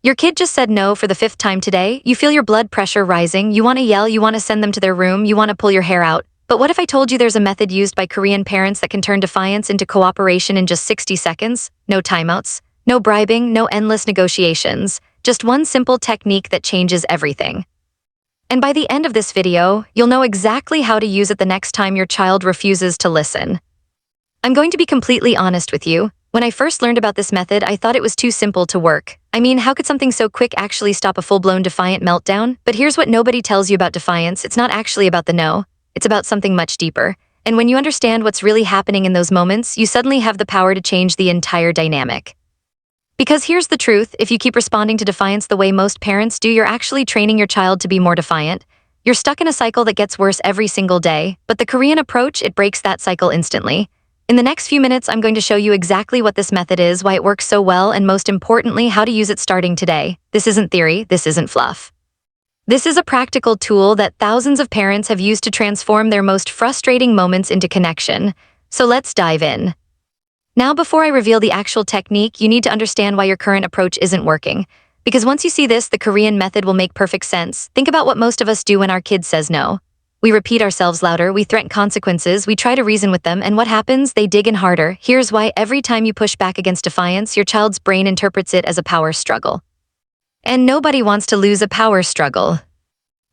Your kid just said no for the fifth time today. You feel your blood pressure rising. You want to yell, you want to send them to their room, you want to pull your hair out. But what if I told you there's a method used by Korean parents that can turn defiance into cooperation in just 60 seconds? No timeouts, no bribing, no endless negotiations. Just one simple technique that changes everything. And by the end of this video, you'll know exactly how to use it the next time your child refuses to listen. I'm going to be completely honest with you. When I first learned about this method, I thought it was too simple to work. I mean, how could something so quick actually stop a full-blown defiant meltdown? But here's what nobody tells you about defiance. It's not actually about the no. It's about something much deeper. And when you understand what's really happening in those moments, you suddenly have the power to change the entire dynamic. Because here's the truth, if you keep responding to defiance the way most parents do, you're actually training your child to be more defiant. You're stuck in a cycle that gets worse every single day, but the Korean approach, it breaks that cycle instantly. In the next few minutes, I'm going to show you exactly what this method is, why it works so well, and most importantly, how to use it starting today. This isn't theory, this isn't fluff. This is a practical tool that thousands of parents have used to transform their most frustrating moments into connection. So let's dive in. Now, before I reveal the actual technique, you need to understand why your current approach isn't working. Because once you see this, the Korean method will make perfect sense. Think about what most of us do when our kid says no. We repeat ourselves louder, we threaten consequences, we try to reason with them, and what happens? They dig in harder. Here's why: every time you push back against defiance, your child's brain interprets it as a power struggle. And nobody wants to lose a power struggle.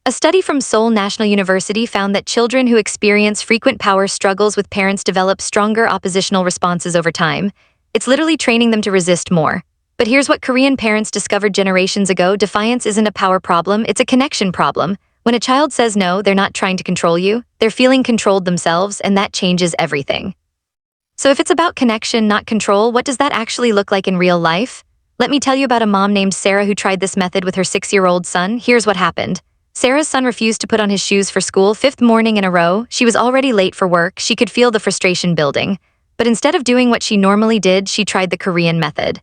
A study from Seoul National University found that children who experience frequent power struggles with parents develop stronger oppositional responses over time. It's literally training them to resist more. But here's what Korean parents discovered generations ago: defiance isn't a power problem, it's a connection problem. When a child says no, they're not trying to control you, they're feeling controlled themselves, and that changes everything. So if it's about connection, not control, what does that actually look like in real life? Let me tell you about a mom named Sarah who tried this method with her 6-year-old son. Here's what happened. Sarah's son refused to put on his shoes for school, 5th morning in a row. She was already late for work, she could feel the frustration building. But instead of doing what she normally did, she tried the Korean method.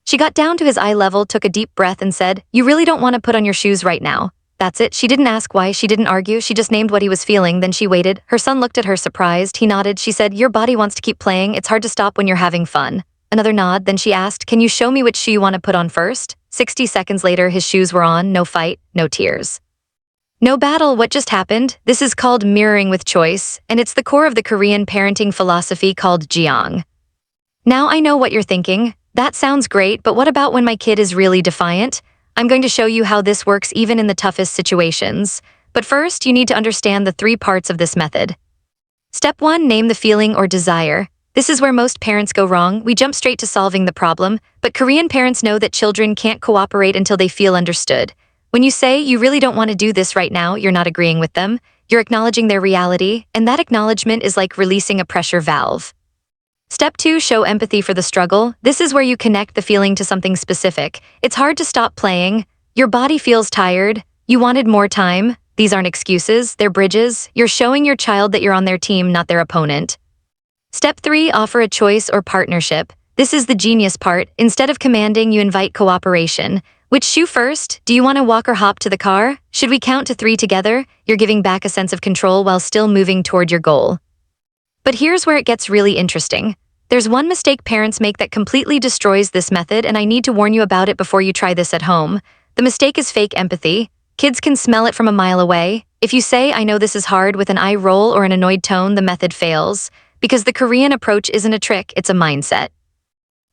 She got down to his eye level, took a deep breath, and said, "You really don't want to put on your shoes right now." That's it. She didn't ask why, she didn't argue, she just named what he was feeling, then she waited. Her son looked at her surprised, he nodded. She said, "Your body wants to keep playing, it's hard to stop when you're having fun." Another nod, then she asked, "Can you show me which shoe you want to put on first?" 60 seconds later, his shoes were on, no fight, no tears. No battle. What just happened? This is called mirroring with choice, and it's the core of the Korean parenting philosophy called jeong. Now I know what you're thinking. That sounds great, but what about when my kid is really defiant? I'm going to show you how this works even in the toughest situations. But first, you need to understand the 3 parts of this method. Step 1, name the feeling or desire. This is where most parents go wrong. We jump straight to solving the problem, but Korean parents know that children can't cooperate until they feel understood. When you say, "You really don't want to do this right now," you're not agreeing with them. You're acknowledging their reality, and that acknowledgement is like releasing a pressure valve. Step 2, show empathy for the struggle. This is where you connect the feeling to something specific. It's hard to stop playing. Your body feels tired. You wanted more time. These aren't excuses, they're bridges. You're showing your child that you're on their team, not their opponent. Step 3, offer a choice or partnership. This is the genius part. Instead of commanding, you invite cooperation. Which shoe first? Do you want to walk or hop to the car? Should we count to 3 together? You're giving back a sense of control while still moving toward your goal. But here's where it gets really interesting. There's one mistake parents make that completely destroys this method, and I need to warn you about it before you try this at home. The mistake is fake empathy. Kids can smell it from a mile away. If you say, "I know this is hard," with an eye roll or an annoyed tone, the method fails. Because the Korean approach isn't a trick, it's a mindset.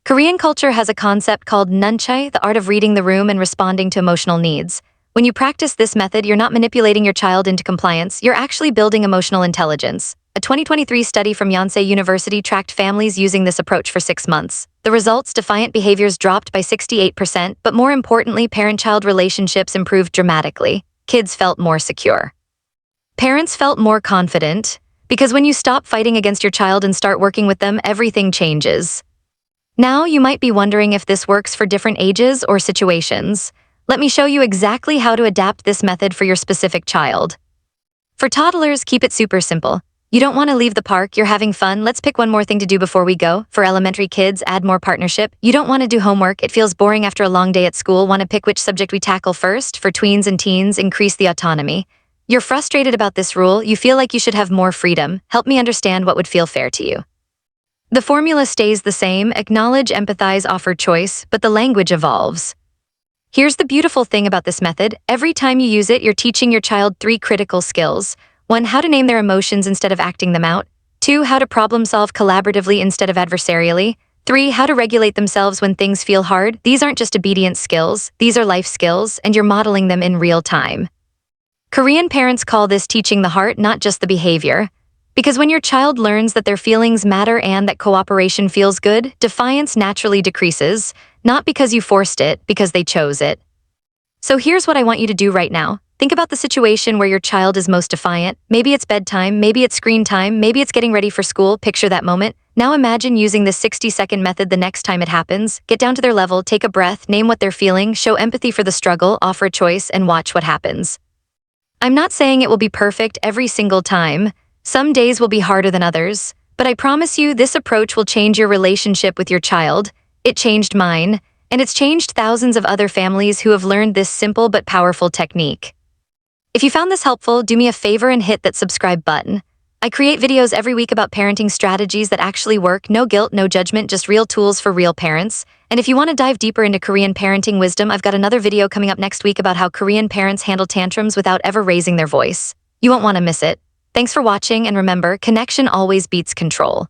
Korean culture has a concept called nunchae, the art of reading the room and responding to emotional needs. When you practice this method, you're not manipulating your child into compliance, you're actually building emotional intelligence. A 2023 study from Yonsei University tracked families using this approach for 6 months. The results: defiant behaviors dropped by 68%, but more importantly, parent-child relationships improved dramatically. Kids felt more secure. Parents felt more confident, because when you stop fighting against your child and start working with them, everything changes. Now, you might be wondering if this works for different ages or situations. Let me show you exactly how to adapt this method for your specific child. For toddlers, keep it super simple. You don't want to leave the park, you're having fun, let's pick one more thing to do before we go. For elementary kids, add more partnership. You don't want to do homework, it feels boring after a long day at school, want to pick which subject we tackle first. For tweens and teens, increase the autonomy. You're frustrated about this rule, you feel like you should have more freedom. Help me understand what would feel fair to you. The formula stays the same: acknowledge, empathize, offer choice, but the language evolves. Here's the beautiful thing about this method. Every time you use it, you're teaching your child 3 critical skills. 1. How to name their emotions instead of acting them out. 2. How to problem solve collaboratively instead of adversarially. 3. How to regulate themselves when things feel hard. These aren't just obedience skills, these are life skills, and you're modeling them in real time. Korean parents call this teaching the heart, not just the behavior. Because when your child learns that their feelings matter and that cooperation feels good, defiance naturally decreases, not because you forced it, because they chose it. So here's what I want you to do right now. Think about the situation where your child is most defiant. Maybe it's bedtime, maybe it's screen time, maybe it's getting ready for school. Picture that moment. Now imagine using this 60-second method the next time it happens. Get down to their level, take a breath, name what they're feeling, show empathy for the struggle, offer a choice, and watch what happens. I'm not saying it will be perfect every single time. Some days will be harder than others, but I promise you this approach will change your relationship with your child. It changed mine, and it's changed thousands of other families who have learned this simple but powerful technique. If you found this helpful, do me a favor and hit that subscribe button. I create videos every week about parenting strategies that actually work, no guilt, no judgment, just real tools for real parents. And if you want to dive deeper into Korean parenting wisdom, I've got another video coming up next week about how Korean parents handle tantrums without ever raising their voice. You won't want to miss it. Thanks for watching, and remember, connection always beats control.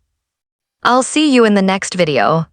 I'll see you in the next video.